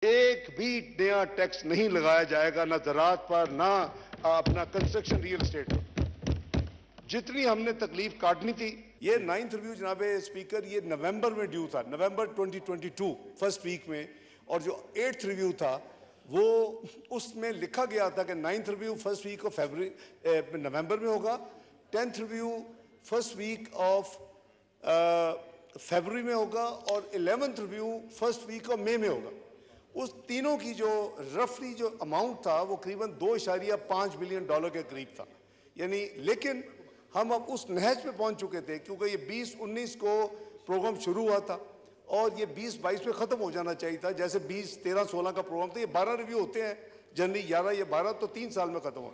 ایک بھی نیا ٹیکس نہیں لگایا جائے گا، نہ زراعت پر، نہ اپنا کنسٹرکشن ریل اسٹیٹ پر۔ جتنی ہم نے تکلیف کاٹنی تھی، یہ 9th ریویو جناب اسپیکر یہ نومبر میں ڈیو تھا، نومبر 2022 فرسٹ ویک میں، اور جو 8th ریویو تھا وہ اس میں لکھا گیا تھا کہ 9th review first week of November میں ہوگا، 10th review first week of February میں ہوگا، اور 11th review first week of May میں ہوگا۔ اس تینوں کی جو رفلی جو اماؤنٹ تھا وہ قریباً $2.5 بلین کے قریب تھا، یعنی لیکن ہم اب اس نہج پہ پہنچ چکے تھے، کیونکہ یہ 2019 کو پروگرام شروع ہوا تھا اور یہ 2022 میں ختم ہو جانا چاہیے تھا، جیسے 2013-16 کا پروگرام تھا۔ یہ 12 ریویو ہوتے ہیں، جنرلی 11 یا 12 تو 3 سال میں ختم ہو،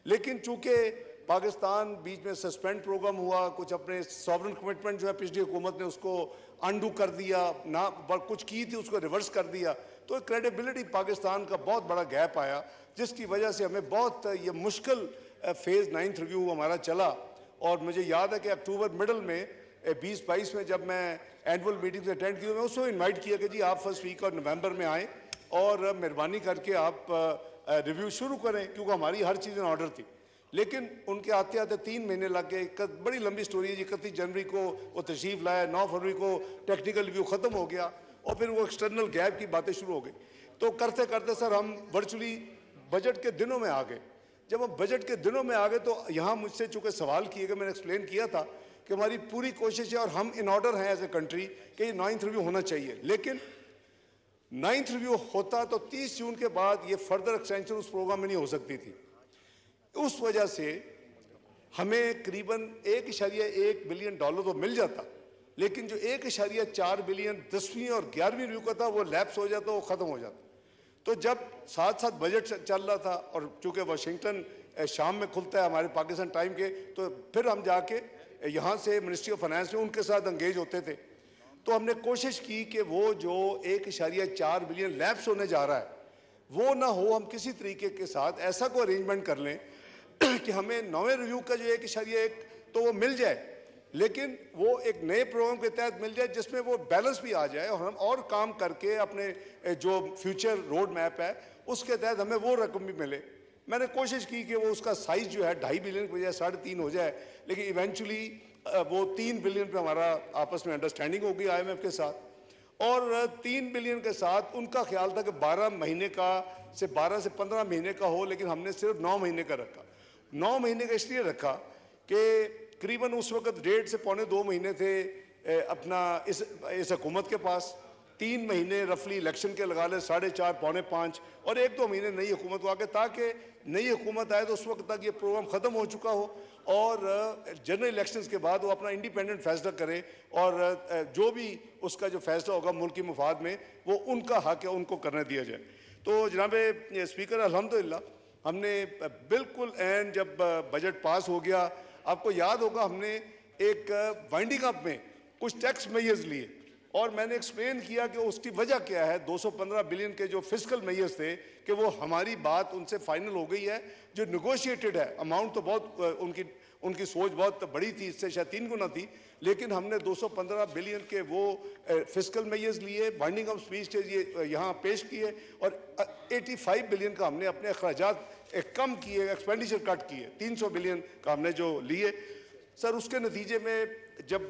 لیکن چونکہ پاکستان بیچ میں سسپینڈ پروگرام ہوا، کچھ اپنے ساورن کمٹمنٹ جو ہے پچھلی حکومت نے اس کو انڈو کر دیا، نہ کچھ کی تھی اس کو ریورس کر دیا، تو کریڈیبلٹی پاکستان کا بہت بڑا گیپ آیا، جس کی وجہ سے ہمیں بہت یہ مشکل فیز 9th ریویو ہمارا چلا۔ اور مجھے یاد ہے کہ اکتوبر مڈل میں 2022 میں جب میں اینول میٹنگ سے اٹینڈ کی، میں اس کو انوائٹ کیا کہ جی آپ فرسٹ ویک اور نومبر میں آئیں اور مہربانی کر کے آپ ریویو شروع کریں، کیونکہ ہماری ہر چیز ان آرڈر تھی۔ لیکن ان کے آتے آتے 3 مہینے لگ گئے، بڑی لمبی سٹوری ہے جی۔ 31 جنوری کو وہ تشریف لایا، 9 فروری کو ٹیکنیکل ریویو ختم ہو گیا، اور پھر وہ ایکسٹرنل گیپ کی باتیں شروع ہو گئی۔ تو کرتے کرتے سر ہم ورچولی بجٹ کے دنوں میں آ گئے۔ جب ہم بجٹ کے دنوں میں آ گئے تو یہاں مجھ سے چونکہ سوال کیے گئے، میں نے ایکسپلین کیا تھا کہ ہماری پوری کوشش ہے اور ہم ان آرڈر ہیں ایز اے کنٹری کہ یہ 9th ریویو ہونا چاہیے، لیکن 9th ریویو ہوتا تو 30 جون کے بعد یہ فردر ایکسٹینشن اس پروگرام میں نہیں ہو سکتی تھی۔ اس وجہ سے ہمیں قریباً $1.1 بلین تو مل جاتا، لیکن جو $1.4 بلین 10ویں اور 11ویں ریویو کا تھا وہ لیپس ہو جاتا، وہ ختم ہو جاتا۔ تو جب ساتھ ساتھ بجٹ چل رہا تھا، اور چونکہ واشنگٹن شام میں کھلتا ہے ہمارے پاکستان ٹائم کے، تو پھر ہم جا کے یہاں سے منسٹری آف فائنانس میں ان کے ساتھ انگیج ہوتے تھے، تو ہم نے کوشش کی کہ وہ جو $1.4 بلین لیپس ہونے جا رہا ہے وہ نہ ہو، ہم کسی طریقے کے ساتھ ایسا کوئی ارینجمنٹ کر لیں کہ ہمیں 9ویں ریویو کا جو 1.1 تو وہ مل جائے، لیکن وہ ایک نئے پروگرام کے تحت مل جائے جس میں وہ بیلنس بھی آ جائے، اور ہم اور کام کر کے اپنے جو فیوچر روڈ میپ ہے اس کے تحت ہمیں وہ رقم بھی ملے۔ میں نے کوشش کی کہ وہ اس کا سائز جو ہے 2.5 بلین کی بجائے 3.5 ہو جائے، لیکن ایونچولی وہ 3 بلین پہ ہمارا آپس میں انڈرسٹینڈنگ ہو گئی IMF کے ساتھ، اور 3 بلین کے ساتھ ان کا خیال تھا کہ 12 مہینے کا سے 12 سے 15 مہینے کا ہو، لیکن ہم نے صرف 9 مہینے کا رکھا۔ 9 مہینے کا اس لیے رکھا کہ قریباً اس وقت 1.5 سے پونے 2 مہینے تھے اپنا اس حکومت کے پاس، 3 مہینے رفلی الیکشن کے لگا لے، 4.5 پونے 5، اور 1-2 مہینے نئی حکومت کو آگے، تاکہ نئی حکومت آئے تو اس وقت تک یہ پروگرام ختم ہو چکا ہو، اور جنرل الیکشنز کے بعد وہ اپنا انڈیپینڈنٹ فیصلہ کریں، اور جو بھی اس کا جو فیصلہ ہوگا ملکی مفاد میں وہ ان کا حق ہے، ان کو کرنے دیا جائے۔ تو جناب اسپیکر الحمدللہ ہم نے بالکل جب بجٹ پاس ہو گیا، آپ کو یاد ہوگا ہم نے ایک وائنڈنگ اپ میں کچھ ٹیکس میئرز لیے، اور میں نے ایکسپلین کیا کہ اس کی وجہ کیا ہے۔ 215 بلین کے جو فسکل میئرز تھے کہ وہ ہماری بات ان سے فائنل ہو گئی ہے، جو نیگوشیٹڈ ہے اماؤنٹ تو بہت ان کی سوچ بہت بڑی تھی، اس سے شاید 3 گنا تھی، لیکن ہم نے 215 بلین کے وہ فسکل میئرز لیے، وائنڈنگ اپ سپیچ کے یہاں پیش کیے، اور 85 بلین کا ہم نے اپنے اخراجات کم کیے، ایکسپینڈیچر کٹ کیے، 300 بلین کا ہم نے جو لیے سر۔ اس کے نتیجے میں جب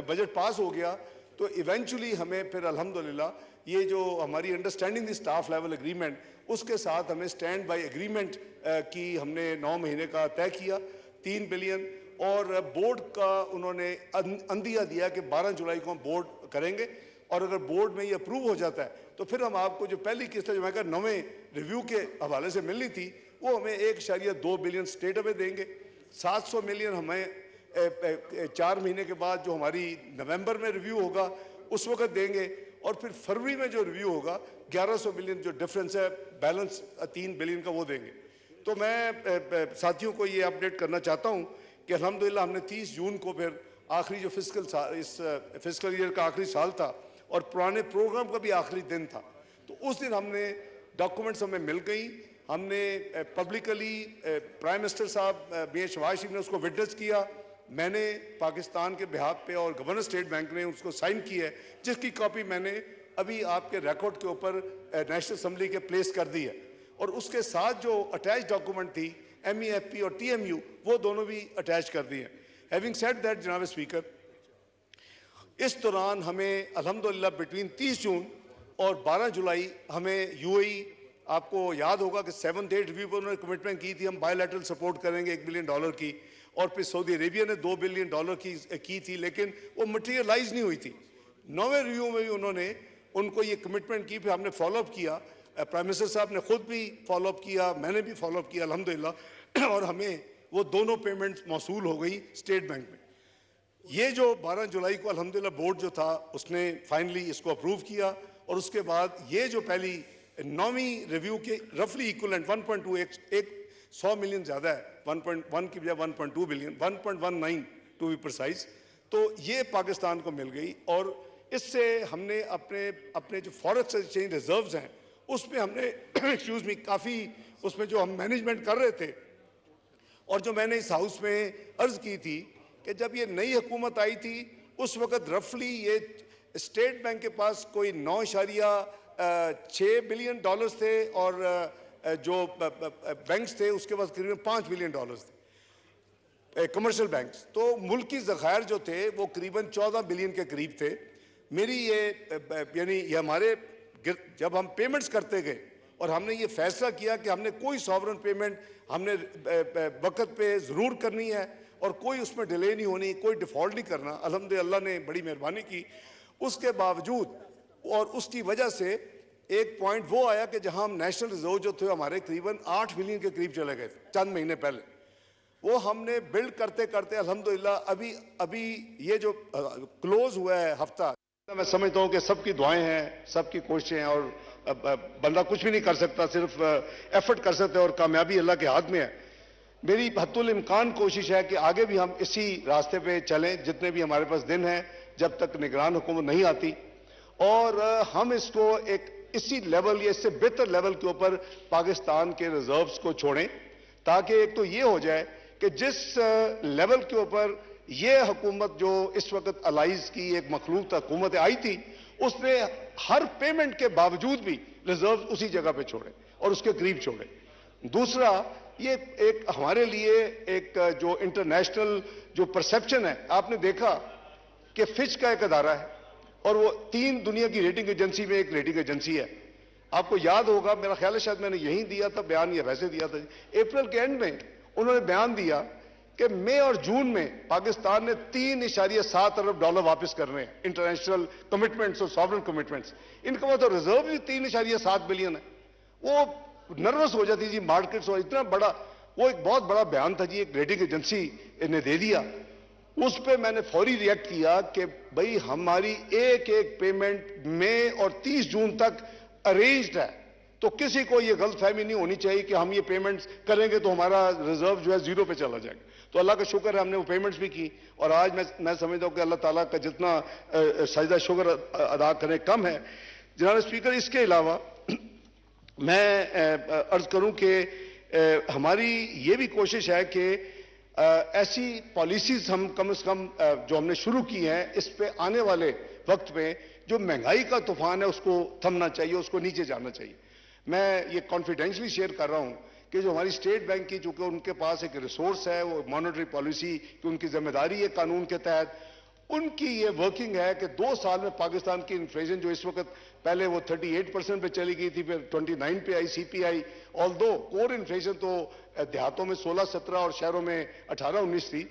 بجٹ پاس ہو گیا تو ایونچولی ہمیں پھر الحمدللہ یہ جو ہماری understanding the staff level agreement, اس کے ساتھ ہمیں سٹینڈ بائی اگریمنٹ کی ہم نے 9 مہینے کا طے کیا، 3 بلین، اور بورڈ کا انہوں نے عندیہ دیا کہ 12 جولائی کو ہم بورڈ کریں گے، اور اگر بورڈ میں یہ اپروو ہو جاتا ہے تو پھر ہم آپ کو جو پہلی قسط جو میں کہا 9ویں ریویو کے حوالے سے ملنی تھی وہ ہمیں 1.2 بلین سٹیٹ اوے دیں گے، 700 ملین ہمیں 4 مہینے کے بعد جو ہماری نومبر میں ریویو ہوگا اس وقت دیں گے، اور پھر فروری میں جو ریویو ہوگا 1100 ملین جو ڈفرنس ہے بیلنس 3 بلین کا وہ دیں گے۔ تو میں ساتھیوں کو یہ اپڈیٹ کرنا چاہتا ہوں کہ الحمدللہ ہم نے 30 جون کو پھر آخری جو اس فسکل ایئر کا آخری سال تھا اور پرانے پروگرام کا بھی آخری دن تھا، تو اس دن ہم نے ڈاکومنٹس ہمیں مل گئیں، ہم نے پبلکلی پرائم منسٹر صاحب میاں شہباز شریف نے اس کو وٹنس کیا، میں نے پاکستان کے بہاف پہ اور گورنر اسٹیٹ بینک نے اس کو سائن کی ہے، جس کی کاپی میں نے ابھی آپ کے ریکارڈ کے اوپر نیشنل اسمبلی کے پلیس کر دی ہے، اور اس کے ساتھ جو اٹیچ ڈاکومنٹ تھی MEFP اور TMU وہ دونوں بھی اٹیچ کر دی ہیں۔ ہیونگ سیڈ دیٹ جناب اسپیکر، اس دوران ہمیں الحمدللہ بٹوین 30 جون اور 12 جولائی ہمیں UAE، آپ کو یاد ہوگا کہ 7th 8th ریویو پر انہوں نے کمٹمنٹ کی تھی ہم بائی لیٹرل سپورٹ کریں گے $1 بلین کی، اور پھر سعودی عربیہ نے $2 بلین کی تھی، لیکن وہ مٹیریلائز نہیں ہوئی تھی۔ 9ویں ریویو میں بھی انہوں نے ان کو یہ کمٹمنٹ کی، پھر ہم نے فالو اپ کیا، پرائم منسٹر صاحب نے خود بھی فالو اپ کیا، میں نے بھی فالو اپ کیا الحمدللہ، اور ہمیں وہ دونوں پیمنٹس موصول ہو گئی اسٹیٹ بینک میں۔ یہ جو 12 جولائی کو الحمدللہ بورڈ جو تھا اس نے فائنلی اس کو اپروو کیا، اور اس کے بعد یہ جو پہلی 9ویں ریویو کے رفلی ایکولنٹ 1.2 ایک 100 ملین زیادہ ہے، 1.1 کی بجائے 1.2 بلین 1.19 ٹو بی پرسائز، تو یہ پاکستان کو مل گئی۔ اور اس سے ہم نے اپنے جو فارکس ایکسچینج ریزروز ہیں اس میں ہم نے ایکسکیوز می کافی اس میں جو ہم مینجمنٹ کر رہے تھے، اور جو میں نے اس ہاؤس میں عرض کی تھی کہ جب یہ نئی حکومت آئی تھی اس وقت رفلی یہ اسٹیٹ بینک کے پاس کوئی 9.6 بلین ڈالرز تھے، اور جو بینکس تھے اس کے پاس قریب 5 بلین ڈالرز تھے، کمرشل بینکس، تو ملکی ذخائر جو تھے وہ قریباً 14 بلین کے قریب تھے۔ میری یعنی یہ ہمارے جب ہم پیمنٹس کرتے گئے اور ہم نے یہ فیصلہ کیا کہ ہم نے کوئی ساورن پیمنٹ ہم نے وقت پہ ضرور کرنی ہے اور کوئی اس میں ڈیلے نہیں ہونی، کوئی ڈیفالٹ نہیں کرنا، الحمدللہ اللہ نے بڑی مہربانی کی۔ اس کے باوجود اور اس کی وجہ سے ایک پوائنٹ وہ آیا کہ جہاں ہم نیشنل ریزرو جو تھے ہمارے قریباً 8 بلین کے قریب چلے گئے تھے چند مہینے پہلے، وہ ہم نے بلڈ کرتے کرتے الحمدللہ ابھی یہ جو کلوز ہوا ہے ہفتہ، میں سمجھتا ہوں کہ سب کی دعائیں ہیں، سب کی کوششیں ہیں، اور بندہ کچھ بھی نہیں کر سکتا، صرف ایفرٹ کر سکتے اور کامیابی اللہ کے ہاتھ میں ہے۔ میری حتی الامکان کوشش ہے کہ آگے بھی ہم اسی راستے پہ چلیں جتنے بھی ہمارے پاس دن ہیں جب تک نگران حکومت نہیں آتی، اور ہم اس کو ایک اسی لیول یا اس سے بہتر لیول کے اوپر پاکستان کے ریزروز کو چھوڑیں، تاکہ ایک تو یہ ہو جائے کہ جس لیول کے اوپر یہ حکومت جو اس وقت الائز کی ایک مخلوط حکومت آئی تھی اس نے ہر پیمنٹ کے باوجود بھی ریزرو اسی جگہ پہ چھوڑے اور اس کے قریب چھوڑے۔ دوسرا، یہ ایک ہمارے لیے ایک جو انٹرنیشنل جو پرسیپشن ہے، آپ نے دیکھا کہ فچ کا ایک ادارہ ہے اور وہ 3 دنیا کی ریٹنگ ایجنسی میں ایک ریٹنگ ایجنسی ہے۔ آپ کو یاد ہوگا، میرا خیال ہے شاید میں نے یہیں دیا تھا بیان یا ویسے دیا تھا، اپریل کے اینڈ میں انہوں نے بیان دیا کہ مئی اور جون میں پاکستان نے $3.7 ارب واپس کرنے ہیں، انٹرنیشنل کمٹمنٹس اور ساورن کمٹمنٹس۔ ان کا تو ریزرو بھی 3.7 بلین ہے۔ وہ نروس ہو جاتی جی مارکیٹس، اور اتنا بڑا وہ ایک بہت بڑا بیان تھا جی، ایک ریٹنگ ایجنسی نے دے دیا۔ اس پہ میں نے فوری ریئیکٹ کیا کہ بھئی ہماری ایک پیمنٹ مئی اور 30 جون تک ارینجڈ ہے، تو کسی کو یہ غلط فہمی نہیں ہونی چاہیے کہ ہم یہ پیمنٹس کریں گے تو ہمارا ریزرو جو ہے 0 پہ چلا جائے گا۔ تو اللہ کا شکر ہے ہم نے وہ پیمنٹس بھی کی، اور آج میں سمجھتا ہوں کہ اللہ تعالیٰ کا جتنا سجدہ شکر ادا کریں کم ہے۔ جناب اسپیکر، اس کے علاوہ میں عرض کروں کہ ہماری یہ بھی کوشش ہے کہ ایسی پالیسیز ہم کم از کم جو ہم نے شروع کی ہیں اس پہ آنے والے وقت میں جو مہنگائی کا طوفان ہے اس کو تھمنا چاہیے، اس کو نیچے جانا چاہیے۔ میں یہ کانفیڈینشلی شیئر کر رہا ہوں کہ جو ہماری اسٹیٹ بینک کی، چونکہ ان کے پاس ایک ریسورس ہے، وہ مانیٹری پالیسی کی ان کی ذمہ داری ہے قانون کے تحت، ان کی یہ ورکنگ ہے کہ 2 سال میں پاکستان کی انفلیشن جو اس وقت پہلے وہ 38% پہ چلی گئی تھی، پھر 29 پہ آئی CPI، آلدو کور انفلیشن تو دیہاتوں میں 16-17 اور شہروں میں 18-19 تھی،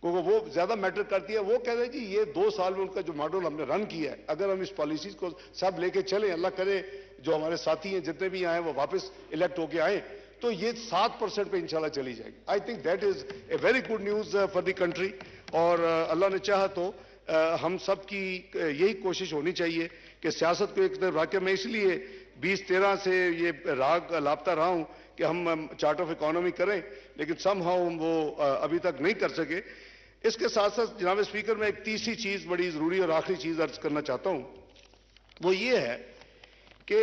کیونکہ وہ زیادہ میٹر کرتی ہے۔ وہ کہتے ہیں جی یہ 2 سال میں ان کا جو ماڈل ہم نے رن کیا ہے، اگر ہم اس پالیسیز کو سب لے کے چلیں، اللہ کرے جو ہمارے ساتھی ہیں جتنے بھی آئے وہ واپس الیکٹ ہو کے آئیں، تو یہ 7% پہ انشاءاللہ چلی جائے گی۔ I think that is a very good news for the country, اور اللہ نے چاہا تو ہم سب کی یہی کوشش ہونی چاہیے کہ سیاست کو ایک طرف رکھ کے، میں اس لیے 2013 سے یہ راگ لاپتا رہا ہوں کہ ہم چارٹ آف اکانومی کریں، لیکن سم ہاؤ ہم وہ ابھی تک نہیں کر سکے۔ اس کے ساتھ ساتھ جناب اسپیکر، میں ایک تیسری چیز بڑی ضروری اور آخری چیز عرض کرنا چاہتا ہوں، وہ یہ ہے کہ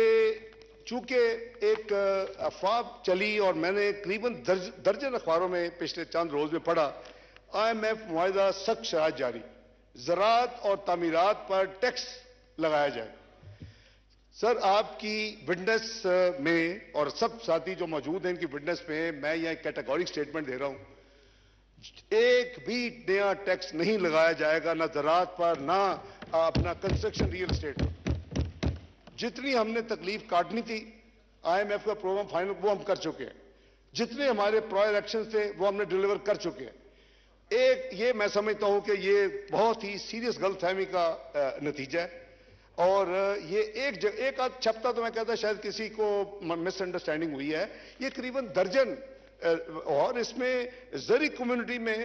چونکہ ایک افواہ چلی اور میں نے قریباً درجن اخباروں میں پچھلے چند روز میں پڑھا، IMF معاہدہ سخت شرائط جاری، زراعت اور تعمیرات پر ٹیکس لگایا جائے۔ سر آپ کی وٹنس میں اور سب ساتھی جو موجود ہیں ان کی وٹنس میں میں یہ کیٹیگورک سٹیٹمنٹ دے رہا ہوں، ایک بھی نیا ٹیکس نہیں لگایا جائے گا، نہ زراعت پر، نہ اپنا کنسٹرکشن ریئل اسٹیٹ پر۔ جتنی ہم نے تکلیف کاٹنی تھی آئی ایم ایف کا پروگرام فائنل وہ ہم کر چکے ہیں، جتنے ہمارے پرائر ایکشن تھے وہ ہم نے ڈیلیور کر چکے ہیں۔ ایک یہ میں سمجھتا ہوں کہ یہ بہت ہی سیریس غلط فہمی کا نتیجہ ہے، اور یہ ایک آدھ چھپتا تو میں کہتا شاید کسی کو مس انڈرسٹینڈنگ ہوئی ہے، یہ قریباً درجن، اور اس میں زرعی کمیونٹی میں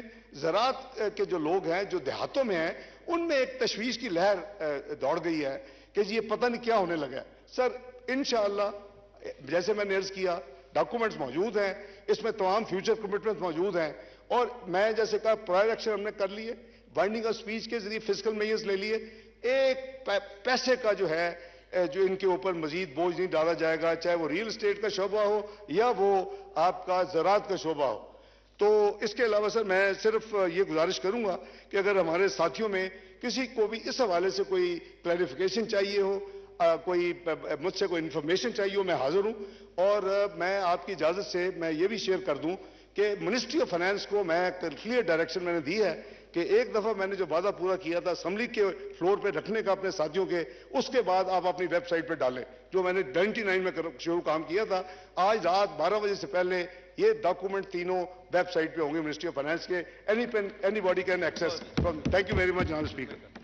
زراعت کے جو لوگ ہیں جو دیہاتوں میں ہیں ان میں ایک تشویش کی لہر دوڑ گئی ہے کہ یہ پتہ نہیں کیا ہونے لگا ہے۔ سر انشاءاللہ جیسے میں نے عرض کیا ڈاکومنٹس موجود ہیں، اس میں تمام فیوچر کمٹمنٹس موجود ہیں، اور میں جیسے کہا پرائر ایکشن ہم نے کر لیے، بائنڈنگ آف اسپیچ کے ذریعے فسکل میئرز لے لیے، ایک پیسے کا جو ہے جو ان کے اوپر مزید بوجھ نہیں ڈالا جائے گا، چاہے وہ ریل اسٹیٹ کا شعبہ ہو یا وہ آپ کا زراعت کا شعبہ ہو۔ تو اس کے علاوہ سر میں صرف یہ گزارش کروں گا کہ اگر ہمارے ساتھیوں میں کسی کو بھی اس حوالے سے کوئی کلیریفیکیشن چاہیے ہو، کوئی مجھ سے کوئی انفارمیشن چاہیے ہو، میں حاضر ہوں، اور میں آپ کی اجازت سے میں یہ بھی شیئر کر دوں کہ منسٹری آف فائنانس کو میں کلیئر ڈائریکشن میں نے دی ہے کہ ایک دفعہ میں نے جو وعدہ پورا کیا تھا اسمبلی کے فلور پہ رکھنے کا اپنے ساتھیوں کے، اس کے بعد آپ اپنی ویب سائٹ پہ ڈالیں، جو میں نے 99 میں شروع کام کیا تھا۔ آج رات 12 بجے سے پہلے یہ ڈاکومنٹ تینوں ویب سائٹ پہ ہوں گے منسٹری آف فائنانس کے، any body can access from. Thank you very much جناب اسپیکر۔